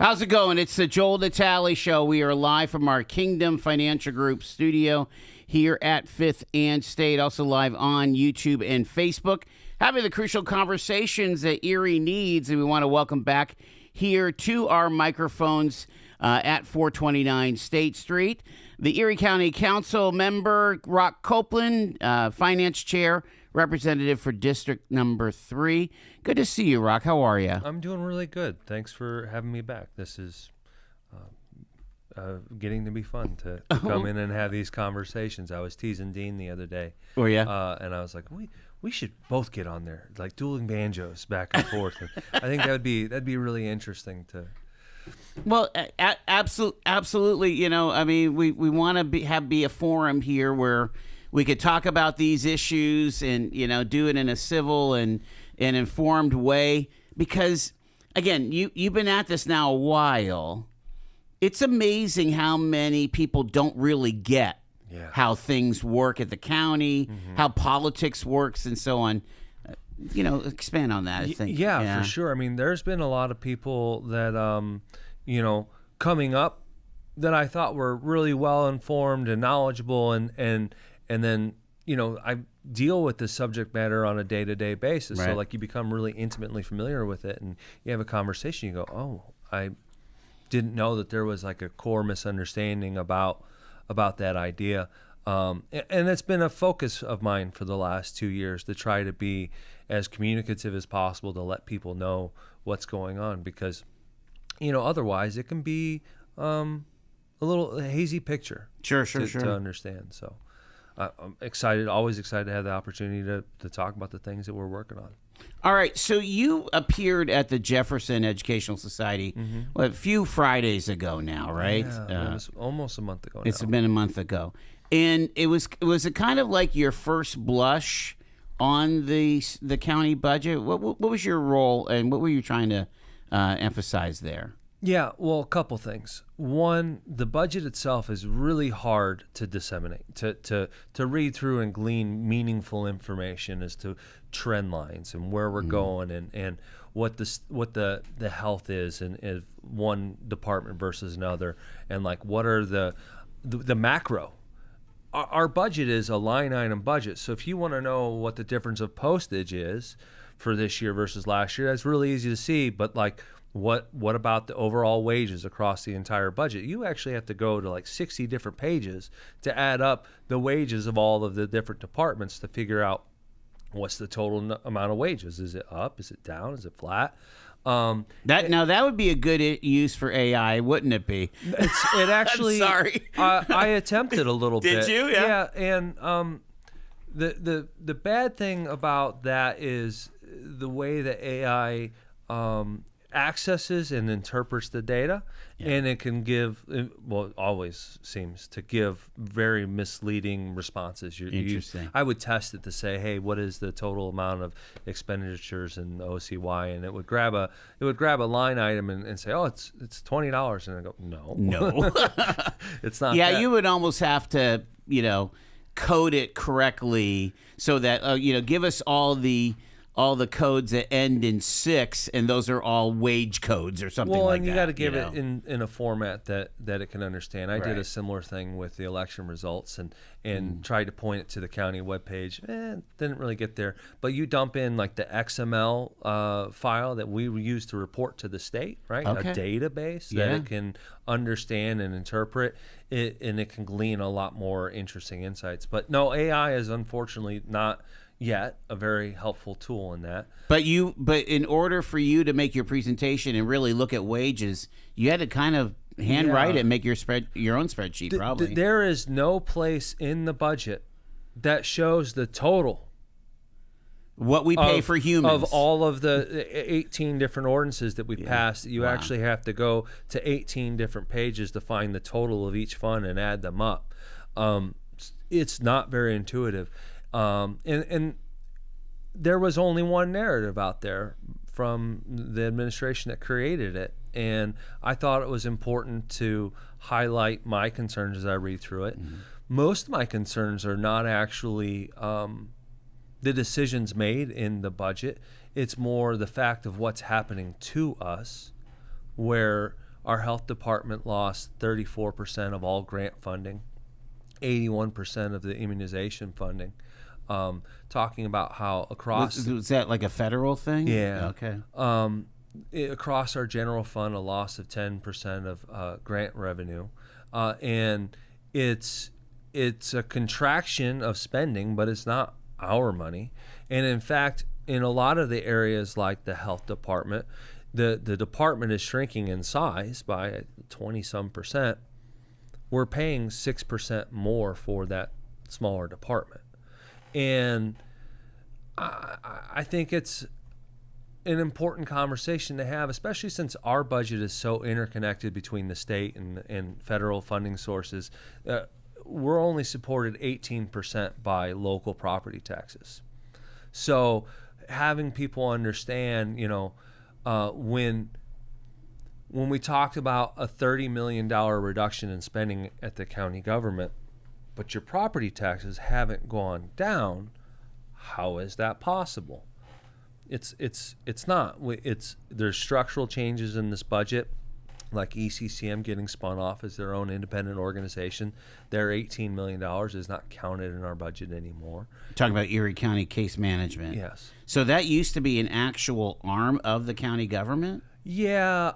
How's it going? It's the Joel Natale Show. We are live from our Kingdom Financial Group studio here at 5th and State, also live on YouTube and Facebook, having the crucial conversations that Erie needs, and we want to welcome back here to our microphones at 429 State Street, the Erie County Council member, Rock Copeland, Finance Chair, Representative for District Number 3. Good to see you, Rock. How are you? I'm doing really good. Thanks for having me back. This is getting to be fun to come in and have these conversations. I was teasing Dean the other day. Oh, yeah? And I was like, we should both get on there, like dueling banjos back and forth. And I think that'd be really interesting to. Well, absolutely. You know, I mean, we want to be a forum here where we could talk about these issues and, you know, do it in a civil and informed way. Because, again, you've been at this now a while. It's amazing how many people don't really get how things work at the county, how politics works, and so on. You know, expand on that, I think. Yeah, for sure. I mean, there's been a lot of people that, you know, coming up that I thought were really well informed and knowledgeable, and then, you know, I deal with this subject matter on a day-to-day basis. Right. So, like, you become really intimately familiar with it, and you have a conversation. You go, oh, I didn't know that there was like a core misunderstanding about that idea. And it's been a focus of mine for the last 2 years to try to be as communicative as possible to let people know what's going on, because, you know, otherwise it can be a little hazy picture. Sure. To understand. So I'm excited, always excited to have the opportunity to talk about the things that we're working on. All right, so you appeared at the Jefferson Educational Society a few Fridays ago now, right? Yeah, it was almost a month ago now. It's been a month ago. And was it kind of like your first blush on the county budget? What was your role, and what were you trying to emphasize there? Yeah, well, a couple things. One, the budget itself is really hard to disseminate, to read through and glean meaningful information as to trend lines and where we're going and what the health is in one department versus another, and like what are the macro. Our budget is a line item budget, so if you want to know what the difference of postage is for this year versus last year, that's really easy to see. But like, what about the overall wages across the entire budget? You actually have to go to like 60 different pages to add up the wages of all of the different departments to figure out what's the total amount of wages. Is it up? Is it down? Is it flat? That would be a good use for AI, wouldn't it be? It actually. I'm sorry. I attempted a little bit. Did you? Yeah. And the bad thing about that is the way that AI accesses and interprets the data, and it can give, well, it always seems to give very misleading responses. Interesting. I would test it to say, hey, what is the total amount of expenditures in OCY, and it would grab a line item and say, oh, it's $20, and I go, no, it's not. Yeah, that. you would almost have to, you know, code it correctly so that you know, give us all the codes that end in 6, and those are all wage codes or something like that. Well, and you got to give it in a format that it can understand. I did a similar thing with the election results and tried to point it to the county webpage. Didn't really get there. But you dump in like the XML file that we use to report to the state, right? Okay. A database that it can understand and interpret it, and it can glean a lot more interesting insights. But no, AI is unfortunately not yet a very helpful tool in that. But in order for you to make your presentation and really look at wages, you had to kind of handwrite it and make your own spreadsheet. Probably there is no place in the budget that shows the total what we pay for humans of all of the 18 different ordinances that we passed. You actually have to go to 18 different pages to find the total of each fund and add them up. It's not very intuitive. And there was only one narrative out there from the administration that created it, and I thought it was important to highlight my concerns as I read through it. Most of my concerns are not actually the decisions made in the budget. It's more the fact of what's happening to us, where Our health department lost 34% of all grant funding, 81% of the immunization funding. Talking about how across... Was that like a federal thing? Yeah. Okay. Across our general fund, a loss of 10% of grant revenue. And it's a contraction of spending, but it's not our money. And in fact, in a lot of the areas like the health department, the department is shrinking in size by 20-some%. We're paying 6% more for that smaller department. And I think it's an important conversation to have, especially since our budget is so interconnected between the state and federal funding sources. We're only supported 18% by local property taxes. So having people understand, when we talked about a $30 million reduction in spending at the county government, but your property taxes haven't gone down, how is that possible? It's not. There's structural changes in this budget, like ECCM getting spun off as their own independent organization. Their $18 million is not counted in our budget anymore. Talking about Erie County Case Management. Yes. So that used to be an actual arm of the county government? Yeah.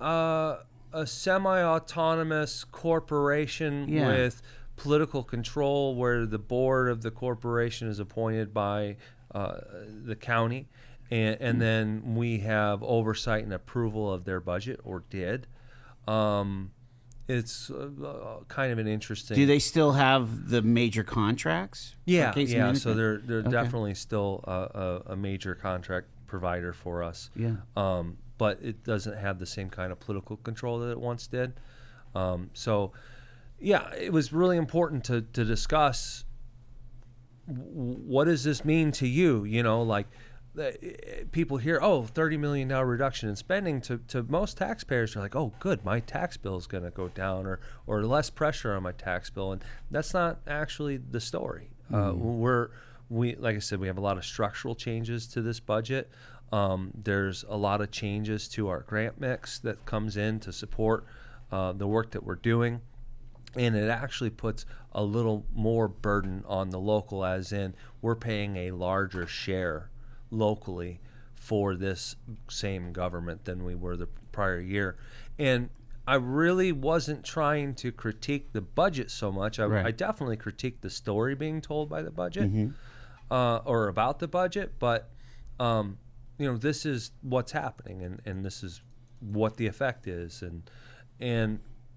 A semi-autonomous corporation with political control, where the board of the corporation is appointed by the county, and then we have oversight and approval of their budget, or did. It's kind of an interesting... Do they still have the major contracts? Yeah. Management? So they're definitely still a major contract provider for us. Yeah. But it doesn't have the same kind of political control that it once did. Yeah, it was really important to discuss what does this mean to you? People hear, $30 million reduction in spending. To most taxpayers, they're like, oh, good, my tax bill is going to go down, or less pressure on my tax bill. And that's not actually the story. We like I said, we have a lot of structural changes to this budget. There's a lot of changes to our grant mix that comes in to support the work that we're doing. And it actually puts a little more burden on the local, as in we're paying a larger share locally for this same government than we were the prior year. And I really wasn't trying to critique the budget so much. I definitely critiqued the story being told by the budget, or about the budget. But, this is what's happening, and this is what the effect is.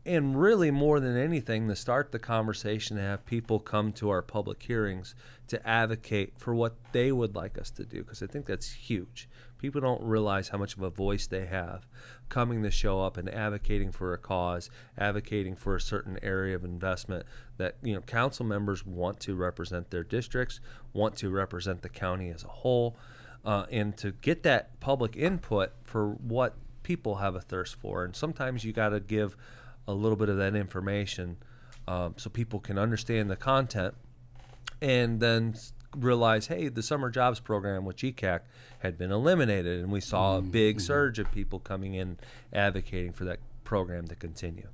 And really, more than anything, to start the conversation, to have people come to our public hearings to advocate for what they would like us to do, because I think that's huge. People don't realize how much of a voice they have coming to show up and advocating for a cause, advocating for a certain area of investment that, council members want to represent their districts, want to represent the county as a whole, and to get that public input for what people have a thirst for. And sometimes you got to give a little bit of that information so people can understand the content, and then realize, hey, the summer jobs program with GCAC had been eliminated, and we saw a big surge of people coming in advocating for that program to continue.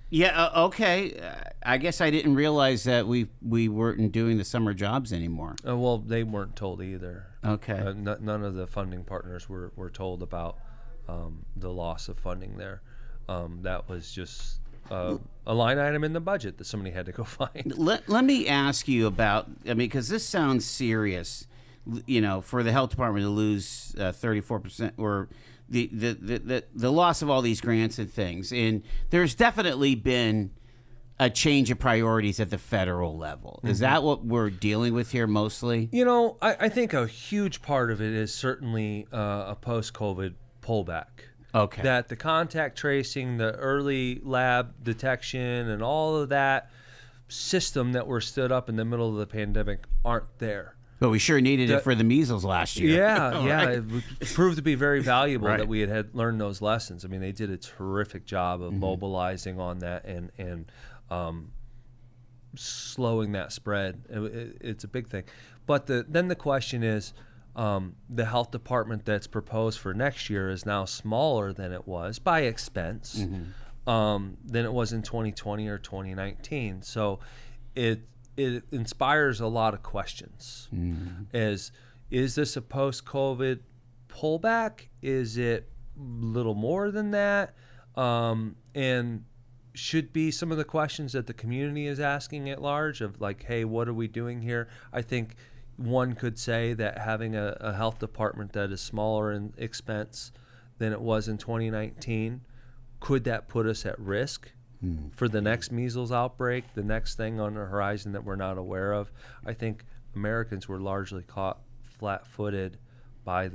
Yeah, okay. I guess I didn't realize that we weren't doing the summer jobs anymore. Well, they weren't told either. Okay. None of the funding partners were told about the loss of funding there. That was just a line item in the budget that somebody had to go find. Let me ask you about, because this sounds serious, for the health department to lose 34%, or the loss of all these grants and things. And there's definitely been a change of priorities at the federal level. Is that what we're dealing with here mostly? I think a huge part of it is certainly a post-COVID pullback. Okay. That the contact tracing, the early lab detection, and all of that system that were stood up in the middle of the pandemic aren't there. But we sure needed it for the measles last year. Yeah. It proved to be very valuable Right. that we had learned those lessons. I mean, they did a terrific job of mobilizing on that and slowing that spread. It's a big thing. But then the question is, The health department that's proposed for next year is now smaller than it was by expense than it was in 2020 or 2019. So it inspires a lot of questions. Is this a post-COVID pullback? Is it a little more than that? And should be some of the questions that the community is asking at large of like, hey, what are we doing here? I think one could say that having a health department that is smaller in expense than it was in 2019, could that put us at risk for the next measles outbreak, the next thing on the horizon that we're not aware of? I think Americans were largely caught flat-footed by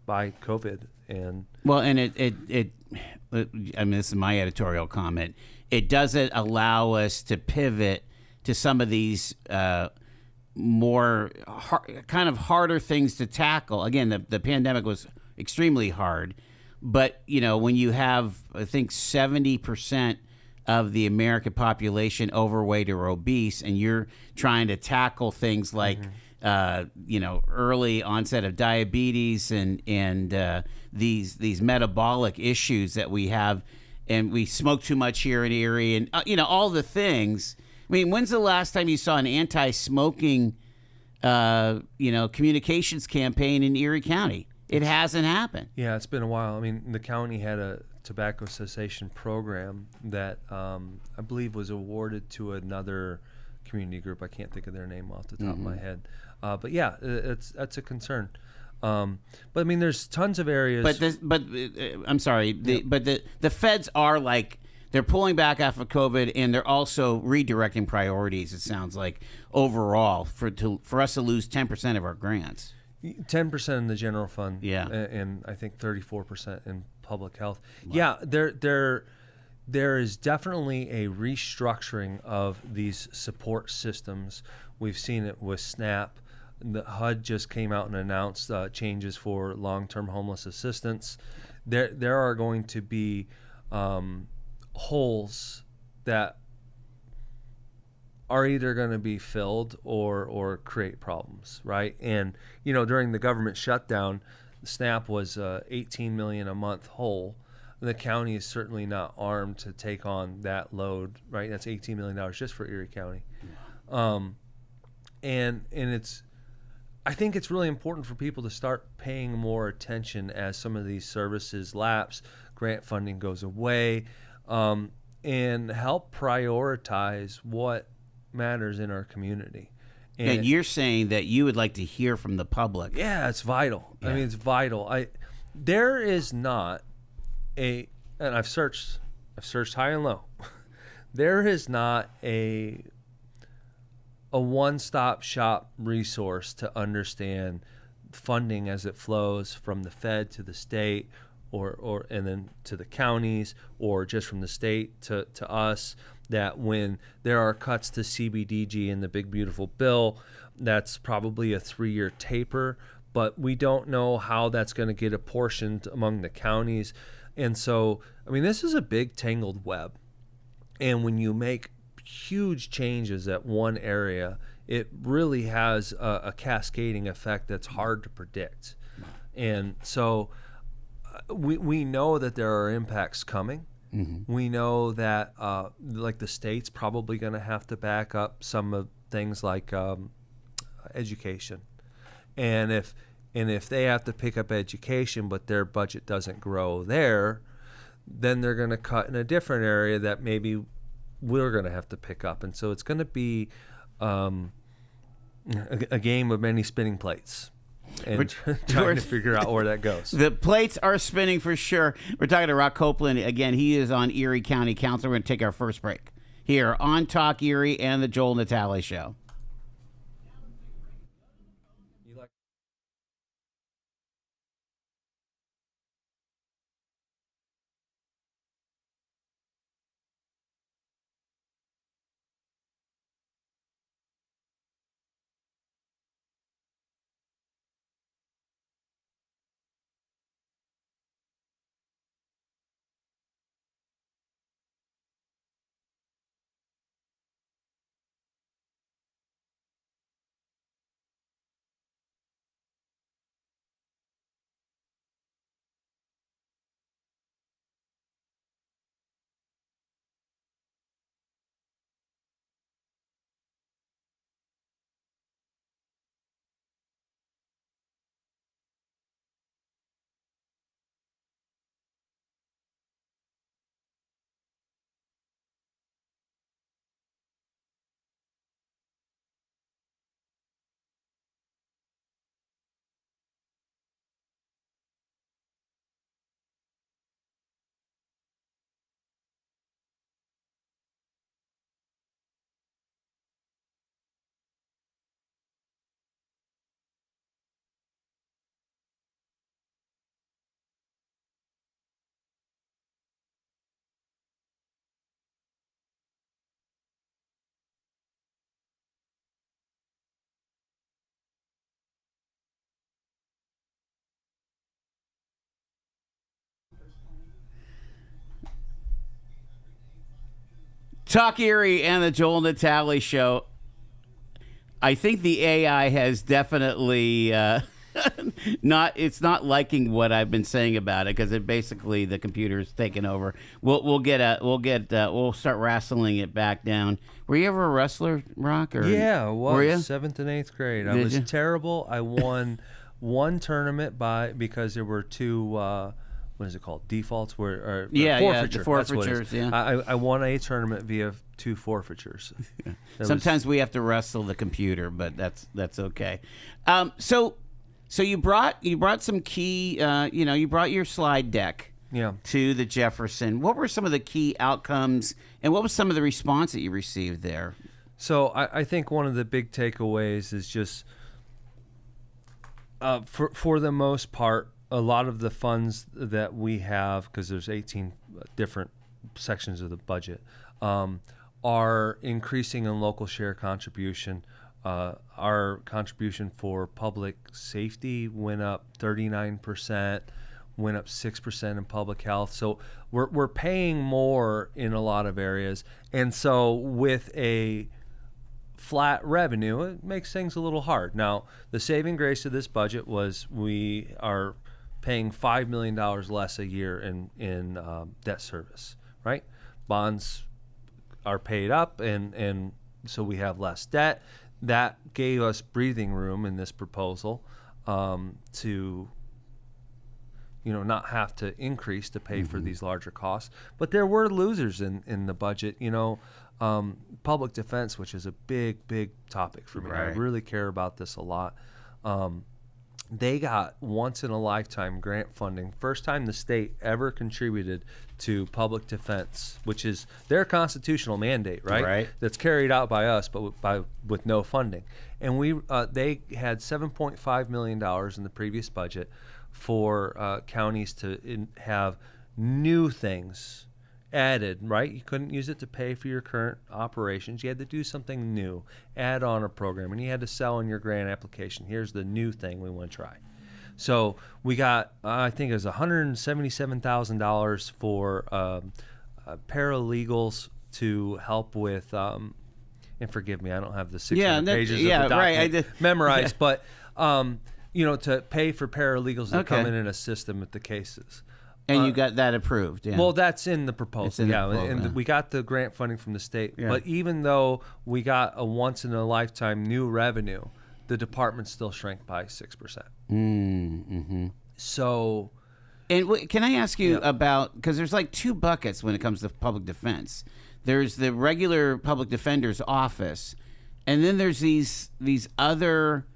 by COVID, and I mean, this is my editorial comment. It doesn't allow us to pivot to some of these kind of harder things to tackle. Again, the pandemic was extremely hard, but when you have, I think, 70% of the American population overweight or obese, and you're trying to tackle things like early onset of diabetes and these metabolic issues that we have, and we smoke too much here in Erie, and all the things. I mean, when's the last time you saw an anti-smoking communications campaign in Erie County? It hasn't happened. Yeah, it's been a while. I mean, the county had a tobacco cessation program that I believe was awarded to another community group. I can't think of their name off the top of my head. But yeah, that's a concern. But I mean, there's tons of areas. I'm sorry. The feds are like, they're pulling back after COVID, and they're also redirecting priorities. It sounds like overall for us to lose 10% of our grants. 10% in the general fund, and I think 34% in public health. Wow. Yeah, there is definitely a restructuring of these support systems. We've seen it with SNAP. The HUD just came out and announced changes for long-term homeless assistance. There are going to be holes that are either going to be filled or create problems, right? And during the government shutdown, SNAP was $18 million a month hole. The county is certainly not armed to take on that load, right? That's $18 million just for Erie County. And I think it's really important for people to start paying more attention as some of these services lapse, grant funding goes away, and help prioritize what matters in our community. And you're saying that you would like to hear from the public. Yeah, it's vital. Yeah. I mean, it's vital. There is not and I've searched high and low. There is not a one-stop shop resource to understand funding as it flows from the Fed to the state, or and then to the counties, or just from the state to us. That when there are cuts to CBDG in the big beautiful bill, that's probably a 3-year taper, but we don't know how that's going to get apportioned among the counties. And so, I mean, this is a big tangled web. And when you make huge changes at one area, it really has a cascading effect that's hard to predict. And so we know that there are impacts coming. Mm-hmm. We know that like the state's probably going to have to back up some of things like education. And if they have to pick up education but their budget doesn't grow there, then they're going to cut in a different area that maybe we're going to have to pick up. And so it's going to be a game of many spinning plates. And trying to figure out where that goes. The plates are spinning for sure. We're talking to Rock Copeland. Again, he is on Erie County Council. We're going to take our first break here on Talk Erie and the Joel Natale Show. Talk Erie and the Joel Natale Show. I think the AI has definitely it's not liking what I've been saying about it, because it basically, the computer's taken over. We'll start wrestling it back down. Were you ever a wrestler, Rock? Or Yeah, I were you? was 7th and 8th grade. I Did was you? terrible. I won one tournament because there were two. What is it called? Defaults, or forfeiture. The forfeitures. That's what it is. I won a tournament via 2 forfeitures. Sometimes we have to wrestle the computer, but that's okay. So you brought some key. You brought your slide deck. Yeah. To the Jefferson. What were some of the key outcomes, and what was some of the response that you received there? So I think one of the big takeaways is just, for the most part, a lot of the funds that we have, because there's 18 different sections of the budget, are increasing in local share contribution. Our contribution for public safety went up 39%, went up 6% in public health. So we're paying more in a lot of areas. And so with a flat revenue, it makes things a little hard. Now, the saving grace of this budget was we are paying $5 million less a year in debt service, right? Bonds are paid up, and so we have less debt. That gave us breathing room in this proposal to not have to increase to pay for these larger costs. But there were losers in the budget. Public defense, which is a big topic for me. Right. I really care about this a lot. They got once-in-a-lifetime grant funding. First time the state ever contributed to public defense, which is their constitutional mandate, right? Right. That's carried out by us, but with no funding. And they had $7.5 million in the previous budget for counties to have new things added, right? You couldn't use it to pay for your current operations. You had to do something new, add on a program, and you had to sell in your grant application. Here's the new thing we want to try. So we got, I think it was $177,000 for paralegals to help with, and forgive me, I don't have the 600 pages of the document memorized, but to pay for paralegals to come in and assist them with the cases. And you got that approved. Yeah. Well, that's in the proposal. And we got the grant funding from the state. Yeah. But even though we got a once-in-a-lifetime new revenue, the department still shrank by 6%. Mm-hmm. So, and can I ask you about, because there's like 2 buckets when it comes to public defense. There's the regular public defender's office, and then there's this other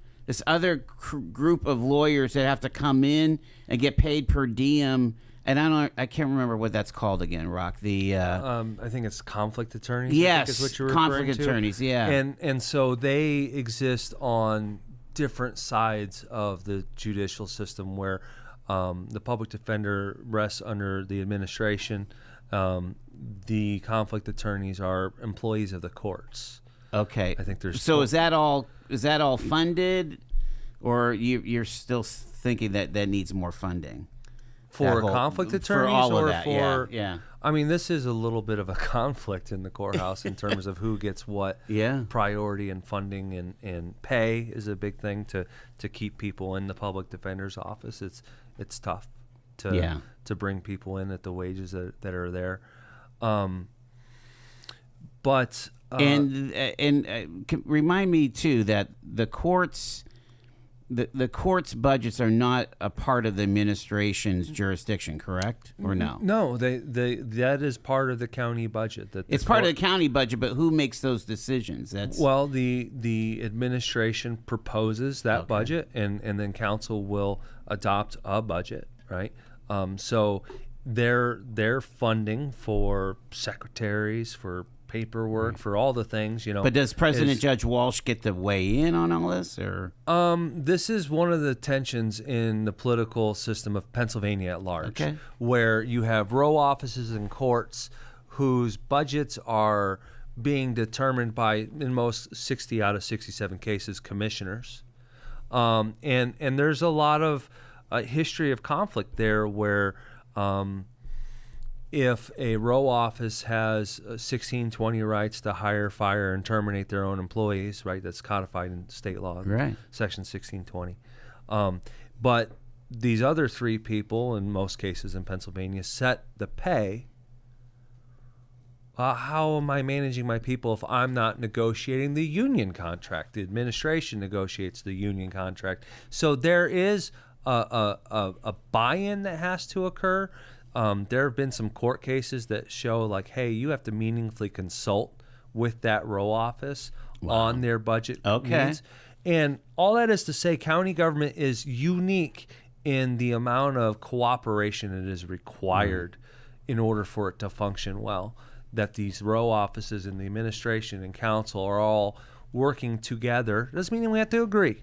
group of lawyers that have to come in and get paid per diem. And I can't remember what that's called again, Rock. I think it's conflict attorneys. Yes, I think is what you're conflict attorneys. Yeah, and so they exist on different sides of the judicial system, where the public defender rests under the administration. The conflict attorneys are employees of the courts. Okay, I think there's. So is that all funded, or you're still thinking that needs more funding? For conflict attorneys, for all or of that. for yeah. I mean, this is a little bit of a conflict in the courthouse in terms of who gets what priority and funding, and pay is a big thing to keep people in the public defender's office. It's tough to bring people in at the wages that are there. But remind me too that the courts. The court's budgets are not a part of the administration's jurisdiction, correct? Or no? No, that is part of the county budget. It's part of the county budget, but who makes those decisions? Well, the administration proposes that budget, and then council will adopt a budget, right? So their funding for secretaries, for paperwork, for all the things, But does President Judge Walsh get to weigh in on all this, or? This is one of the tensions in the political system of Pennsylvania at large, where you have row offices and courts whose budgets are being determined by, in most 60 out of 67 cases, commissioners. And there's a lot of history of conflict there, where if a row office has 1620 rights to hire, fire, and terminate their own employees, right? That's codified in state law, Right. Section 1620. But these other three people, in most cases in Pennsylvania, set the pay. How am I managing my people if I'm not negotiating the union contract? The administration negotiates the union contract. So there is a buy-in that has to occur. There have been some court cases that show, like, hey, you have to meaningfully consult with that row office on their budget needs. And all that is to say, county government is unique in the amount of cooperation it is required in order for it to function well. That these row offices and the administration and council are all working together. Doesn't mean we have to agree,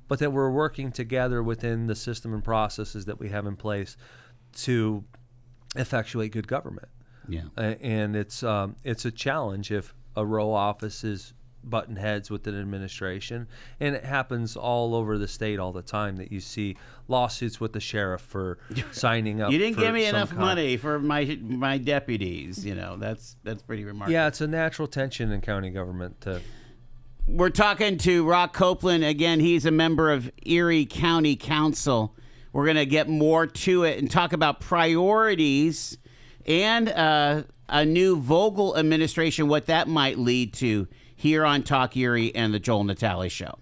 but that we're working together within the system and processes that we have in place to effectuate good government. Yeah. And it's a challenge if a row office is button heads with an administration, and it happens all over the state all the time that you see lawsuits with the sheriff for signing up. You didn't for give me some enough money for my deputies. You know, that's pretty remarkable. Yeah, it's a natural tension in county government. We're talking to Rock Copeland again. He's a member of Erie County Council. We're going to get more to it and talk about priorities and a new Vogel administration, what that might lead to here on Talk Erie and the Joel Natale Show.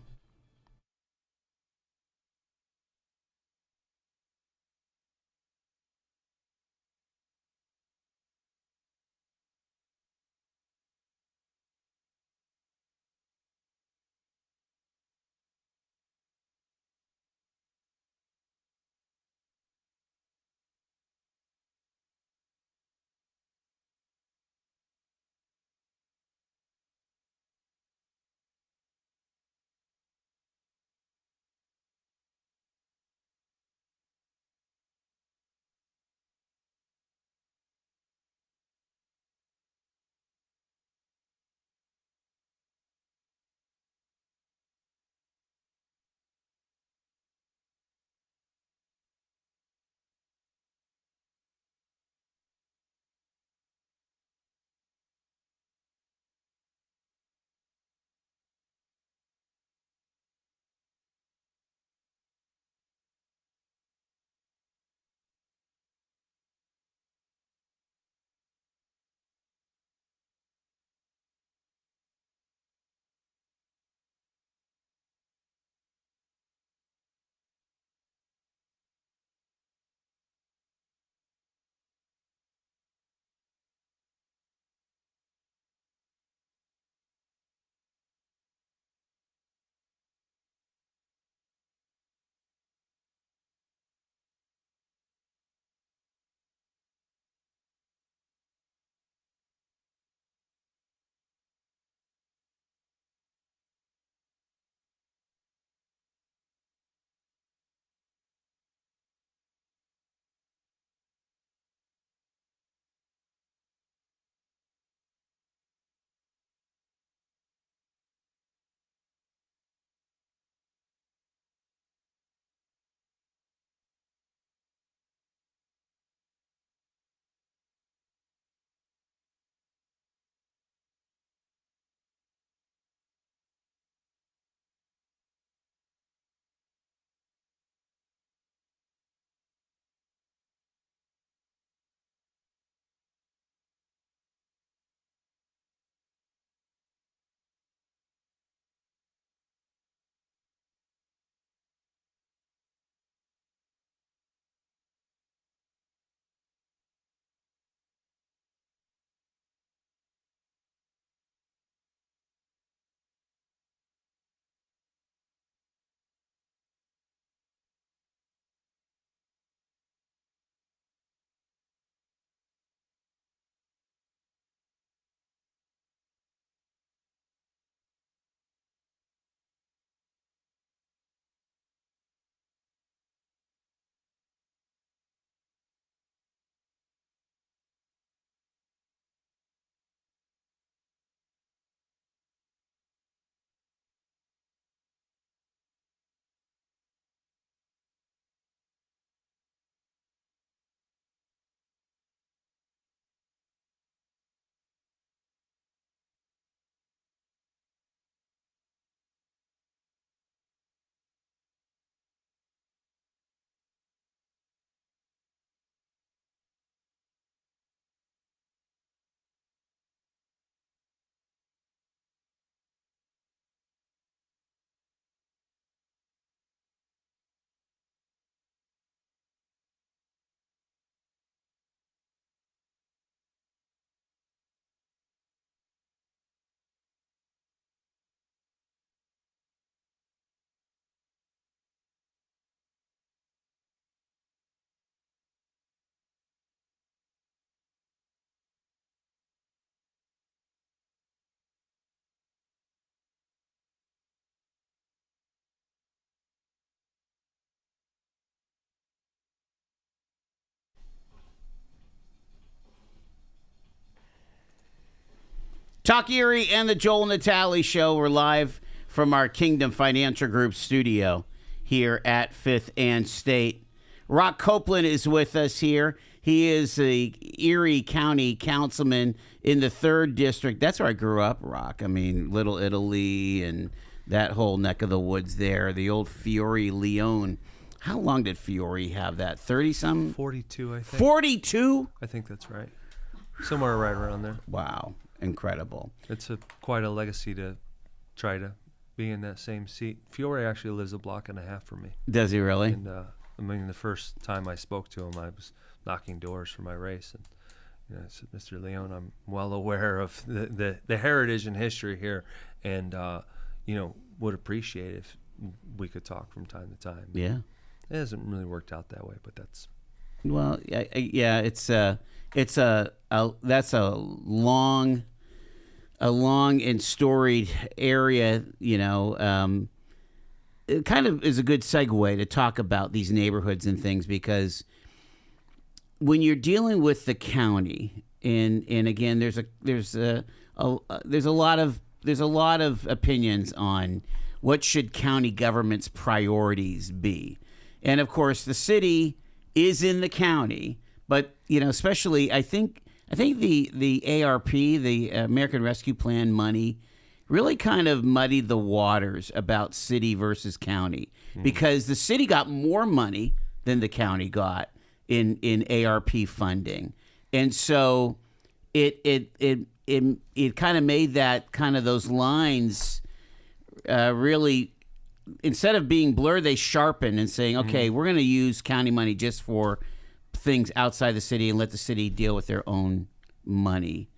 Talk Erie and the Joel Natale Show. We're live from our Kingdom Financial Group studio here at 5th and State. Rock Copeland is with us here. He is the Erie County councilman in the 3rd District. That's where I grew up, Rock. I mean, Little Italy and that whole neck of the woods there, the old Fiore Leone. How long did Fiore have that? 30-some? 42, I think. 42? I think that's right. Somewhere right around there. Wow. Incredible. It's quite a legacy to try to be in that same seat. Fiore actually lives a block and a half from me. Does he really? And I mean, the first time I spoke to him, I was knocking doors for my race, and I said, "Mr. Leone, I'm well aware of the heritage and history here, and would appreciate if we could talk from time to time." Yeah. It hasn't really worked out that way, but that's. Well, yeah, that's a long and storied area. It kind of is a good segue to talk about these neighborhoods and things, because when you're dealing with the county, and again, there's a lot of opinions on what should county government's priorities be, and of course, the city is in the county, but especially I think the ARP, the American Rescue Plan money, really kind of muddied the waters about city versus county, because the city got more money than the county got in ARP funding, and so it kind of made that kind of those lines really, instead of being blurred, they sharpened and saying, okay, we're going to use county money just for things outside the city and let the city deal with their own money.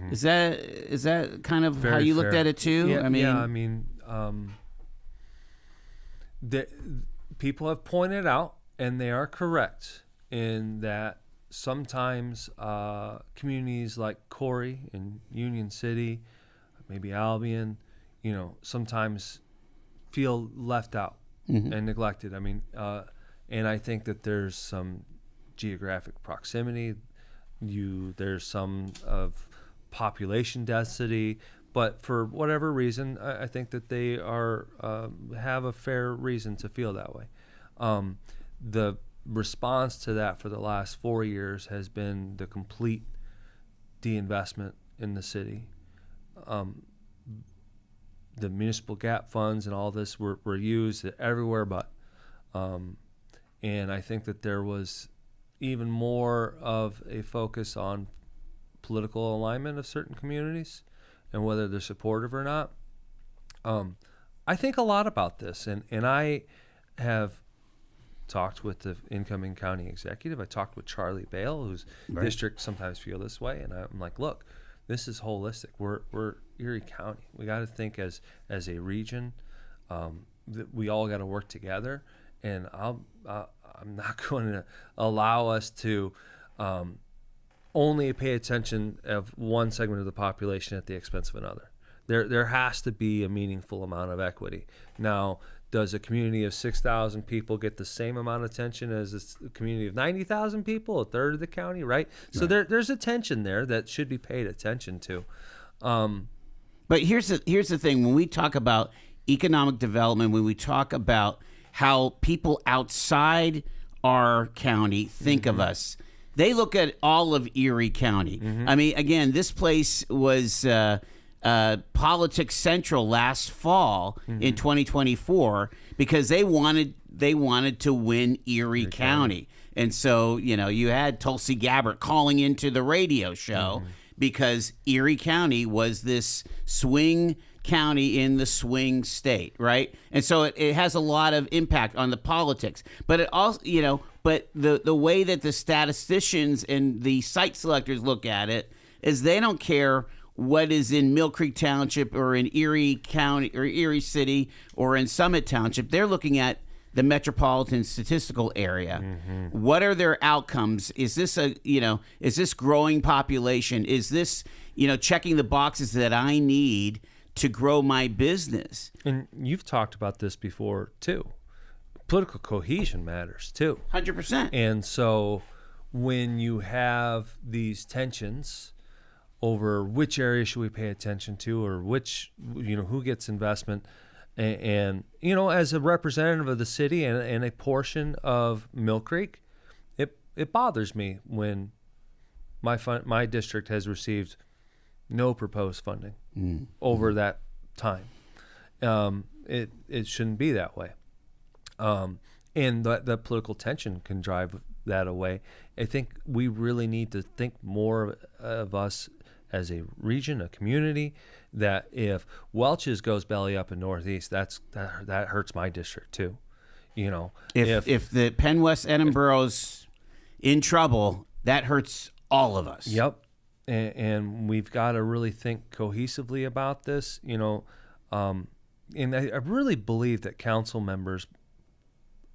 Is that kind of Very how you fair. looked at it too? People have pointed out, and they are correct, in that sometimes communities like Corey and Union City, maybe Albion, sometimes feel left out and neglected. I mean, and I think that there's some geographic proximity. There's some of population density, but for whatever reason, I think that they are have a fair reason to feel that way. The response to that for the last 4 years has been the complete deinvestment in the city. The municipal gap funds and all this were used everywhere but. And I think that there was even more of a focus on political alignment of certain communities and whether they're supportive or not. I think a lot about this, and I have talked with the incoming county executive. I talked with Charlie Bale, whose district sometimes feel this way, and I'm like, look, this is holistic. We're Erie County. We got to think as a region. That we all got to work together, and I'm not going to allow us to only pay attention of one segment of the population at the expense of another. There has to be a meaningful amount of equity. Now, does a community of 6,000 people get the same amount of attention as a community of 90,000 people, a third of the county, right? So there's a tension there that should be paid attention to. But here's the thing: when we talk about economic development, when we talk about how people outside our county think of us, they look at all of Erie County. I mean, again, this place was Politics Central last fall in 2024 because they wanted to win Erie County. And so, you had Tulsi Gabbard calling into the radio show because Erie County was this swing county in the swing state, right? And so it has a lot of impact on the politics. But it also, but the way that the statisticians and the site selectors look at it is they don't care what is in Mill Creek Township or in Erie County or Erie City or in Summit Township. They're looking at the metropolitan statistical area. What are their outcomes? Is this is this growing population? Is this, checking the boxes that I need to grow my business? And you've talked about this before too. Political cohesion matters too. 100%. And so when you have these tensions over which area should we pay attention to, or which, who gets investment. And as a representative of the city and a portion of Mill Creek, it bothers me when my district has received no proposed funding over that time. It shouldn't be that way. And that political tension can drive that away. I think we really need to think more of us as a region, a community, that if Welch's goes belly up in Northeast, that hurts my district too. If the Penn West Edinburgh's in trouble, that hurts all of us. Yep. And we've got to really think cohesively about this, and I really believe that council members,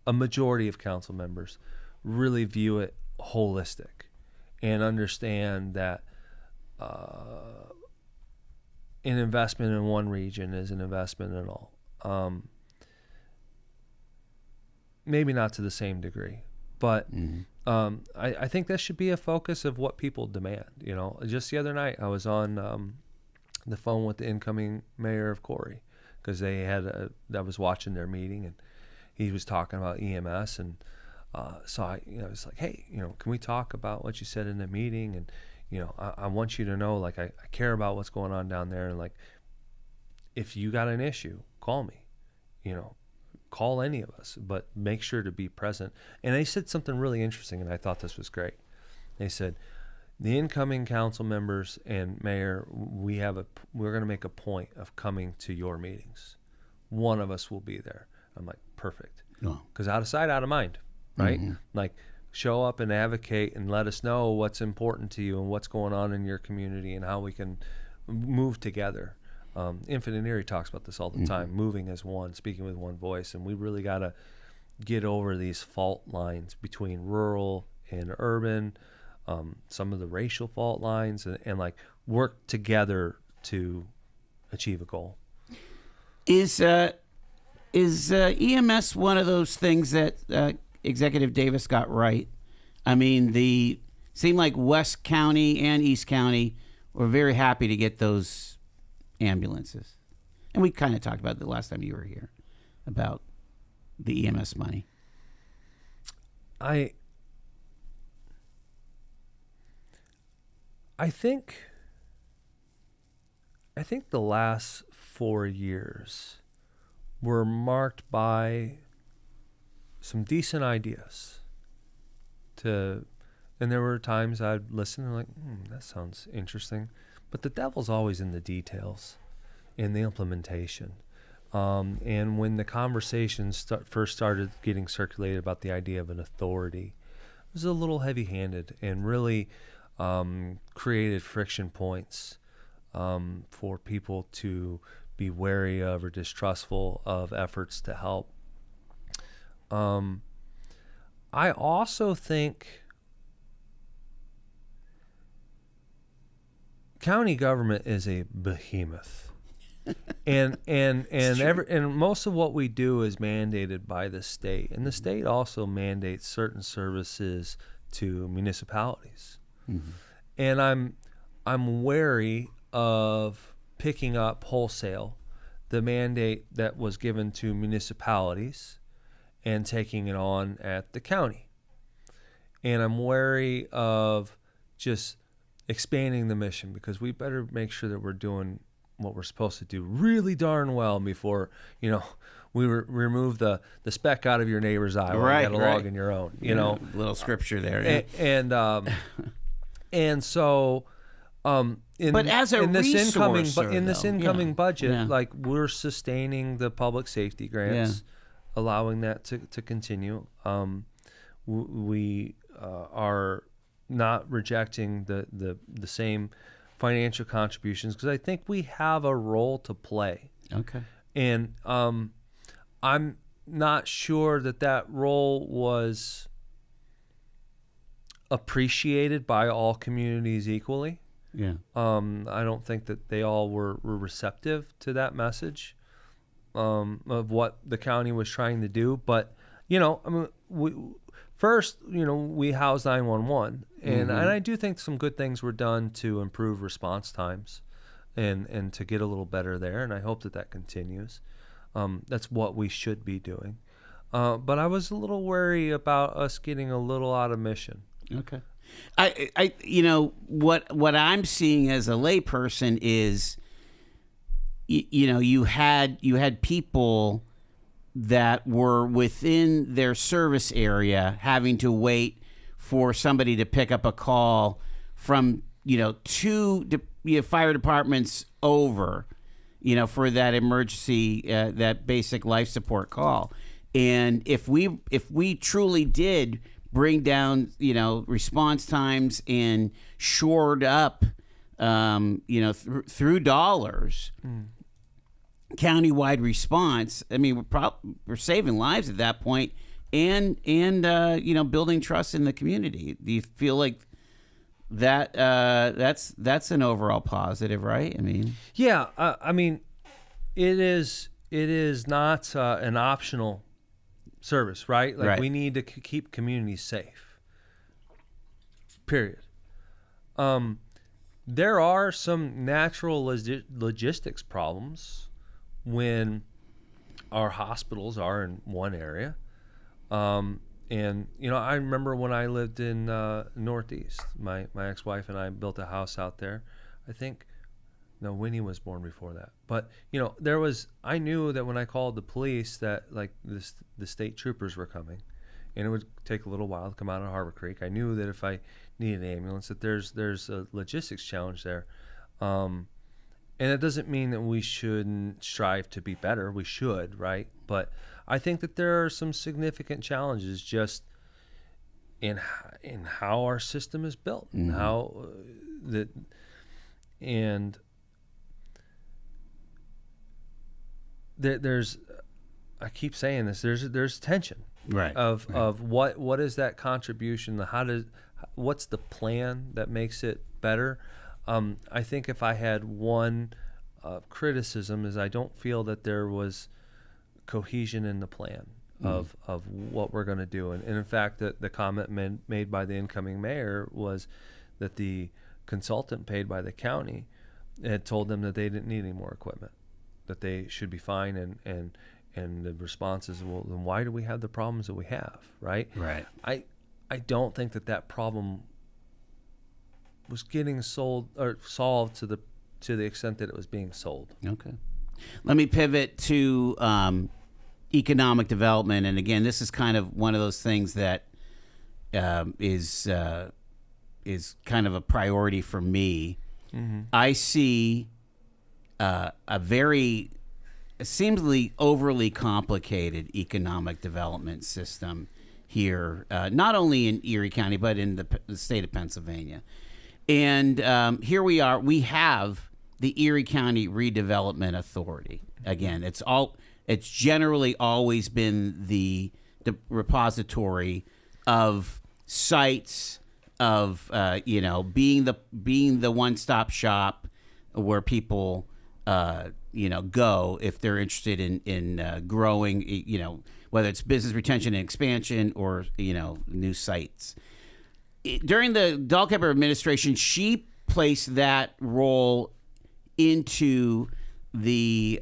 a majority of council members, really view it holistic and understand that an investment in one region is an investment in all. Maybe not to the same degree, but I think that should be a focus of what people demand. Just the other night I was on the phone with the incoming mayor of Corey, because I was watching their meeting, and he was talking about EMS, and so I was like, hey, can we talk about what you said in the meeting? And I want you to know, like, I care about what's going on down there, and like, if you got an issue, call me, call any of us, but make sure to be present. And they said something really interesting, and I thought this was great. They said, the incoming council members and mayor, we're going to make a point of coming to your meetings. One of us will be there. I'm like, perfect. Because out of sight, out of mind, right? Mm-hmm. Like, show up and advocate and let us know what's important to you and what's going on in your community and how we can move together. Infinite Erie talks about this all the time, moving as one, speaking with one voice. And we really got to get over these fault lines between rural and urban, some of the racial fault lines, and like work together to achieve a goal. Is EMS one of those things that Executive Davis got right? I mean, seemed like West County and East County were very happy to get those ambulances. And we kind of talked about it the last time you were here, about the EMS money. I think the last 4 years were marked by some decent ideas. And there were times I'd listen and like, that sounds interesting. But the devil's always in the details, in the implementation. And when the conversations first started getting circulated about the idea of an authority, it was a little heavy-handed and really created friction points for people to be wary of or distrustful of efforts to help. I also think county government is a behemoth, and most of what we do is mandated by the state, and the state also mandates certain services to municipalities. Mm-hmm. And I'm wary of picking up wholesale the mandate that was given to municipalities and taking it on at the county. And I'm wary of just expanding the mission, because we better make sure that we're doing what we're supposed to do really darn well before, we remove the speck out of your neighbor's eye while you got a log in your own, Little scripture there. Yeah. And so in this incoming budget, like, we're sustaining the public safety grants, allowing that to continue. We are not rejecting the same financial contributions, because I think we have a role to play. Okay. And I'm not sure that role was appreciated by all communities equally. Yeah. I don't think that they all were receptive to that message of what the county was trying to do. But, First, we housed 911, and I do think some good things were done to improve response times and to get a little better there, and I hope that continues. That's what we should be doing. But I was a little wary about us getting a little out of mission. Okay. What I'm seeing as a layperson is, you had people that were within their service area having to wait for somebody to pick up a call from, two fire departments over, for that emergency, that basic life support call. And if we truly did bring down, response times and shored up, through dollars, countywide response, I mean, we're saving lives at that point, and building trust in the community. Do you feel like that that's an overall positive, right? I mean, yeah. It is not an optional service, right? Like, right. We need to keep communities safe. Period. There are some natural logistics problems when our hospitals are in one area. And, I remember when I lived in Northeast, my ex-wife and I built a house out there. No, Winnie was born before that. But, I knew that when I called the police that, like, the state troopers were coming, and it would take a little while to come out of Harbor Creek. I knew that if I needed an ambulance, that there's a logistics challenge there. And it doesn't mean that we shouldn't strive to be better. We should, right? But I think that there are some significant challenges just in how our system is built, and how there's, I keep saying this, there's tension, right, of what is that contribution, what's the plan that makes it better. I think if I had one criticism, is I don't feel that there was cohesion in the plan of what we're going to do. And in fact, the comment made by the incoming mayor was that the consultant paid by the county had told them that they didn't need any more equipment, that they should be fine. And the response is, well, then why do we have the problems that we have, right? Right. I don't think that problem was getting solved to the extent that it was being sold. Okay. Let me pivot to economic development, and again, this is kind of one of those things that is kind of a priority for me. Mm-hmm. I see a very seemingly overly complicated economic development system here, not only in Erie County but in the state of Pennsylvania. And here we are. We have the Erie County Redevelopment Authority. Again, it's generally always been the repository of sites, of being the one-stop shop where people go if they're interested in growing, whether it's business retention and expansion or new sites. During the Dahlkemper administration, she placed that role into the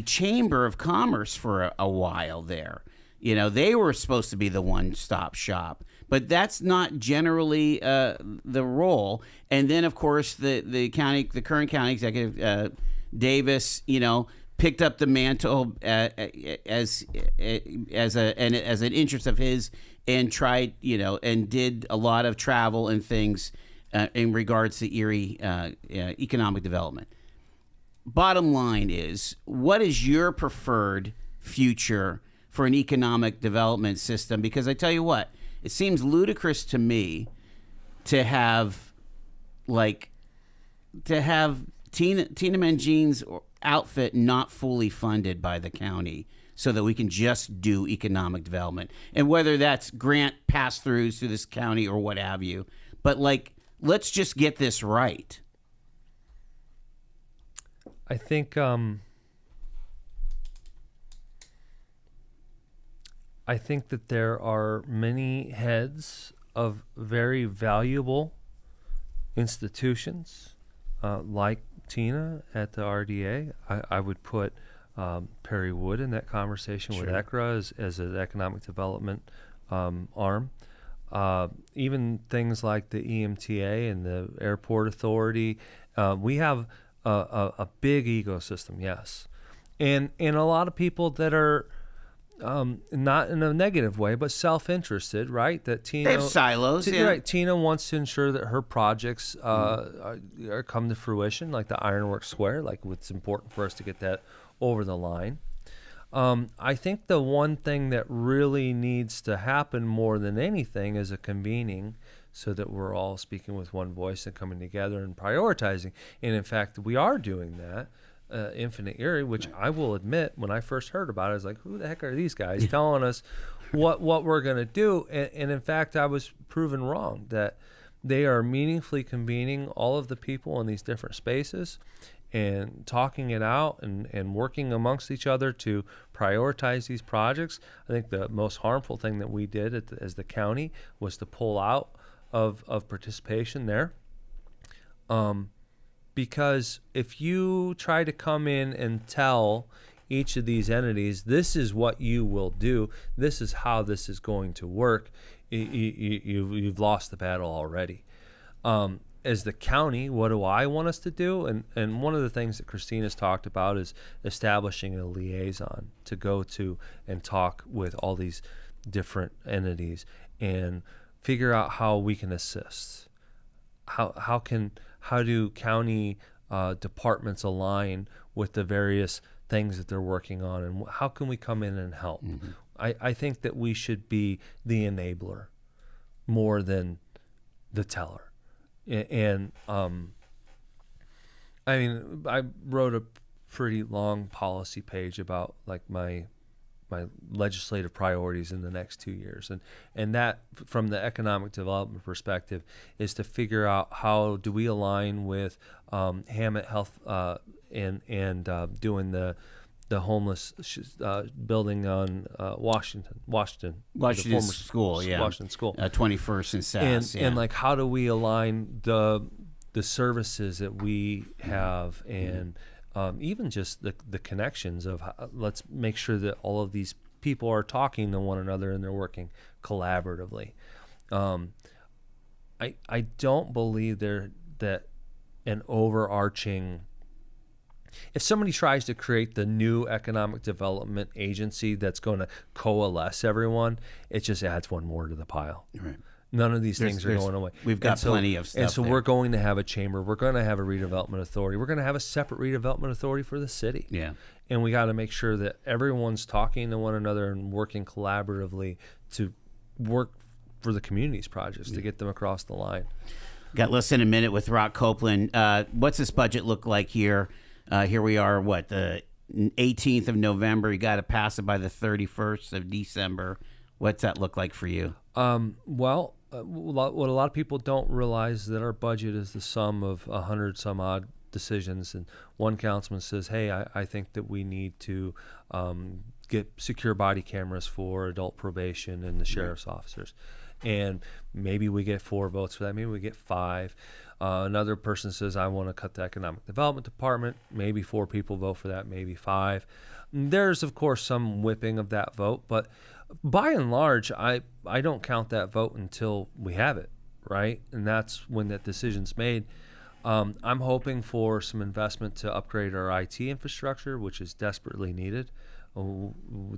Chamber of Commerce for a while there. They were supposed to be the one-stop shop, but that's not generally the role. And then, of course, the current county executive, Davis, picked up the mantle as an interest of his, and tried, and did a lot of travel and things in regards to Erie economic development. Bottom line is, what is your preferred future for an economic development system? Because I tell you what, it seems ludicrous to me to have Tina Mangin's outfit not fully funded by the county so that we can just do economic development. And whether that's grant pass-throughs through this county or what have you. But, let's just get this right. I think I think that there are many heads of very valuable institutions, like Tina at the RDA. I would put Perry Wood in that conversation Sure. with ECRA as an economic development arm. Even things like the EMTA and the Airport Authority. We have a big ecosystem, yes. And a lot of people that are not in a negative way, but self-interested, right? That Tina, They have silos, yeah. right? Tina wants to ensure that her projects are come to fruition, like the Ironworks Square. Like, it's important for us to get that over the line. I think the one thing that really needs to happen more than anything is a convening, so that we're all speaking with one voice and coming together and prioritizing. And in fact, we are doing that. Infinite Erie, which I will admit, when I first heard about it, I was like, who the heck are these guys telling us what we're going to do? And in fact, I was proven wrong, that they are meaningfully convening all of the people in these different spaces and talking it out and working amongst each other to prioritize these projects. I think the most harmful thing that we did as the county was to pull out of participation there. Because if you try to come in and tell each of these entities, this is what you will do, this is how this is going to work, you've lost the battle already. As the county, what do I want us to do? And one of the things that Christina's talked about is establishing a liaison to go to and talk with all these different entities and figure out how we can assist. How do county departments align with the various things that they're working on, and how can we come in and help? Mm-hmm. I think that we should be the enabler more than the teller. And I mean, I wrote a pretty long policy page about like my legislative priorities in the next 2 years, and that, from the economic development perspective, is to figure out how do we align with Hammett Health and doing the homeless building on Washington School, yeah, Washington School, 21st and Sass, and like how do we align the services that we have and even just the connections of let's make sure that all of these people are talking to one another and they're working collaboratively. I don't believe that an overarching, if somebody tries to create the new economic development agency that's going to coalesce everyone, it just adds one more to the pile. Right. None of these things are going away. We've got plenty of stuff. And so there. we're going to have a chamber. We're going to have a redevelopment authority. We're going to have a separate redevelopment authority for the city. Yeah. And we got to make sure that everyone's talking to one another and working collaboratively to work for the community's projects to get them across the line. Got less than a minute with Rock Copeland. What's this budget look like here? Here we are, the 18th of November. You got to pass it by the 31st of December. What's that look like for you? What a lot of people don't realize that our budget is the sum of 100 some odd decisions. And one councilman says, hey, I think that we need to get secure body cameras for adult probation and the sheriff's officers. And maybe we get 4 votes for that. Maybe we get 5. Another person says, I want to cut the economic development department. Maybe 4 people vote for that, maybe 5. There's, of course, some whipping of that vote, but by and large, I don't count that vote until we have it, right? And that's when that decision's made. I'm hoping for some investment to upgrade our IT infrastructure, which is desperately needed.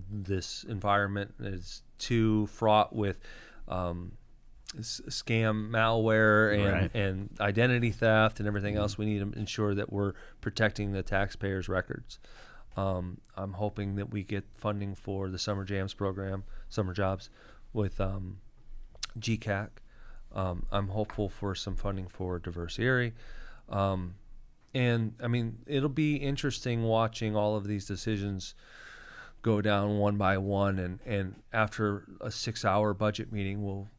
This environment is too fraught with scam malware and identity theft and everything else. We need to ensure that we're protecting the taxpayers' records. I'm hoping that we get funding for the Summer Jams program, Summer Jobs, with GCAC. I'm hopeful for some funding for Diverse Erie. And, I mean, it'll be interesting watching all of these decisions go down one by one. And after a 6-hour budget meeting, we'll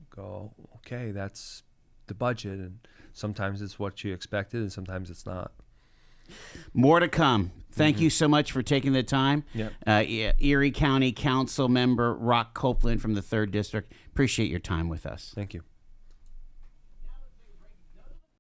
go, okay, that's the budget. And sometimes it's what you expected and sometimes it's not. More to come. Thank you so much for taking the time. Erie County Council member Rock Copeland from the 3rd District. Appreciate your time with us. Thank you.